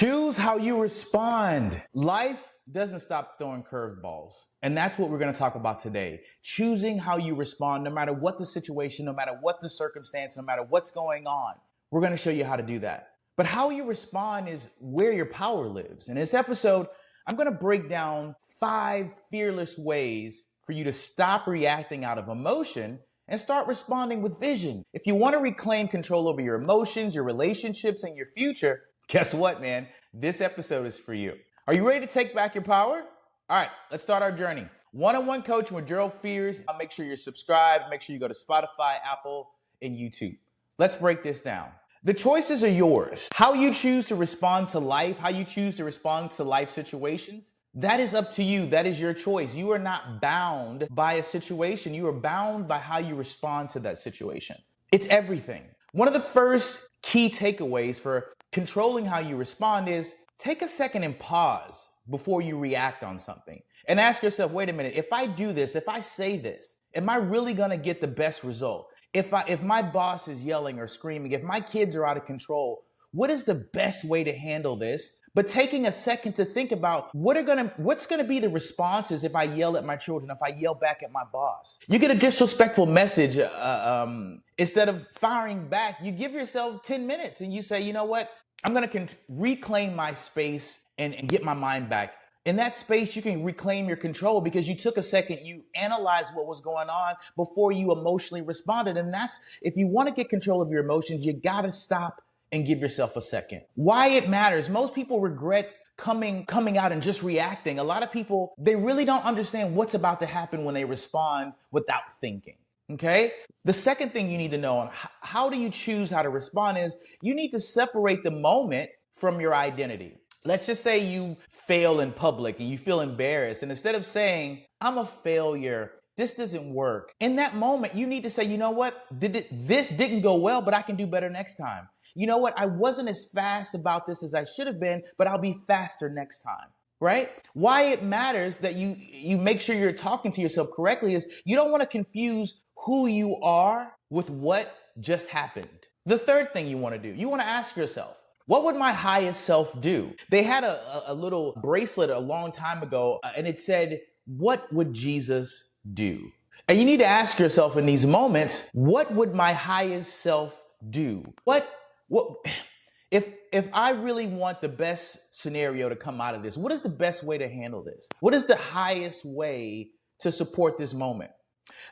Choose how you respond. Life doesn't stop throwing curveballs. And that's what we're going to talk about today. Choosing how you respond, no matter what the situation, no matter what the circumstance, no matter what's going on. We're going to show you how to do that. But how you respond is where your power lives. In this episode, I'm going to break down 5 fearless ways for you to stop reacting out of emotion and start responding with vision. If you want to reclaim control over your emotions, your relationships, and your future, guess what, man? This episode is for you. Are you ready to take back your power? All right, let's start our journey. One-on-one coaching with Gerald Fears. Make sure you're subscribed. Make sure you go to Spotify, Apple, and YouTube. Let's break this down. The choices are yours. How you choose to respond to life, how you choose to respond to life situations, that is up to you. That is your choice. You are not bound by a situation. You are bound by how you respond to that situation. It's everything. One of the first key takeaways for controlling how you respond is take a second and pause before you react on something and ask yourself, wait a minute, if I do this, if I say this, am I really going to get the best result? If my boss is yelling or screaming, if my kids are out of control, what is the best way to handle this? But taking a second to think about what's gonna be the responses if I yell at my children, if I yell back at my boss. You get a disrespectful message, instead of firing back, you give yourself 10 minutes and you say, you know what? I'm gonna reclaim my space and get my mind back. In that space, you can reclaim your control because you took a second, you analyzed what was going on before you emotionally responded. And that's, if you want to get control of your emotions, you got to stop and give yourself a second. Why it matters. Most people regret coming out and just reacting. A lot of people, they really don't understand what's about to happen when they respond without thinking. Okay? The second thing you need to know on how do you choose how to respond is you need to separate the moment from your identity. Let's just say you fail in public and you feel embarrassed. And instead of saying, I'm a failure, this doesn't work. In that moment, you need to say, you know what? This didn't go well, but I can do better next time. You know what? I wasn't as fast about this as I should have been, but I'll be faster next time. Right? Why it matters that you make sure you're talking to yourself correctly is you don't want to confuse who you are with what just happened. The third thing you want to do, you want to ask yourself, what would my highest self do? They had a little bracelet a long time ago, and it said, what would Jesus do? And you need to ask yourself in these moments, what would my highest self do? What if I really want the best scenario to come out of this, what is the best way to handle this? What is the highest way to support this moment?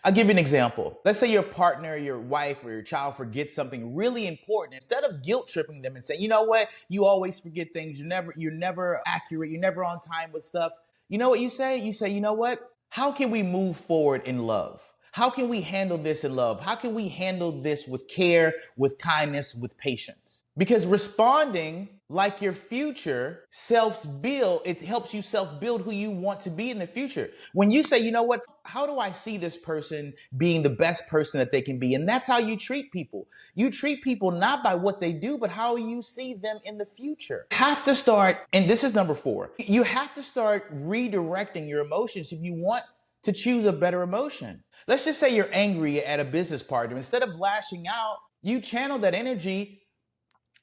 I'll give you an example. Let's say your partner, your wife, or your child forgets something really important. Instead of guilt tripping them and saying, you know what, you always forget things. You're never accurate. You're never on time with stuff. You know what you say? You say, you know what? How can we move forward in love? How can we handle this in love? How can we handle this with care, with kindness, with patience? Because responding like your future self-build, it helps you self-build who you want to be in the future. When you say, you know what, how do I see this person being the best person that they can be? And that's how you treat people. You treat people not by what they do, but how you see them in the future. You have to start, and this is number 4, you have to start redirecting your emotions if you want to choose a better emotion. Let's just say you're angry at a business partner. Instead of lashing out, you channel that energy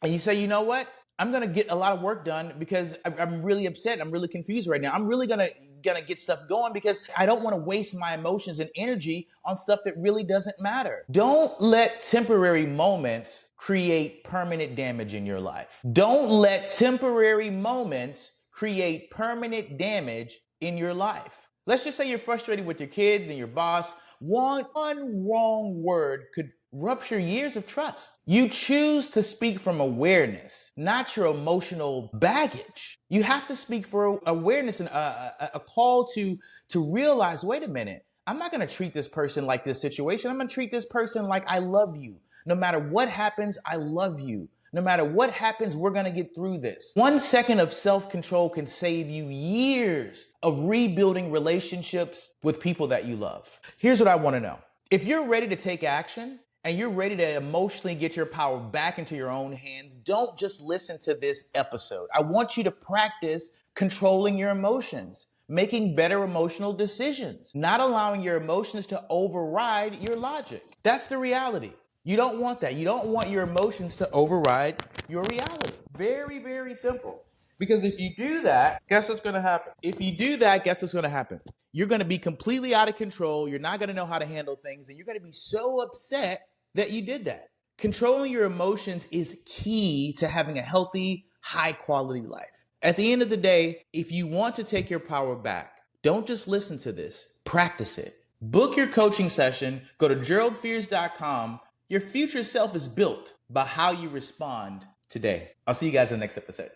and you say, you know what? I'm going to get a lot of work done because I'm really upset. I'm really confused right now. I'm really going to get stuff going because I don't want to waste my emotions and energy on stuff that really doesn't matter. Don't let temporary moments create permanent damage in your life. Don't let temporary moments create permanent damage in your life. Let's just say you're frustrated with your kids and your boss. One wrong word could rupture years of trust. You choose to speak from awareness, not your emotional baggage. You have to speak for awareness and a call to realize, wait a minute, I'm not going to treat this person like this situation. I'm going to treat this person like I love you. No matter what happens, I love you. No matter what happens, we're going to get through this. 1 second of self-control can save you years of rebuilding relationships with people that you love. Here's what I want to know. If you're ready to take action and you're ready to emotionally get your power back into your own hands, don't just listen to this episode. I want you to practice controlling your emotions, making better emotional decisions, not allowing your emotions to override your logic. That's the reality. You don't want that. You don't want your emotions to override your reality. Very, very simple. Because if you do that, guess what's going to happen? If you do that, guess what's going to happen? You're going to be completely out of control. You're not going to know how to handle things. And you're going to be so upset that you did that. Controlling your emotions is key to having a healthy, high quality life. At the end of the day, if you want to take your power back, don't just listen to this, practice it. Book your coaching session. Go to GeraldFears.com. Your future self is built by how you respond today. I'll see you guys in the next episode.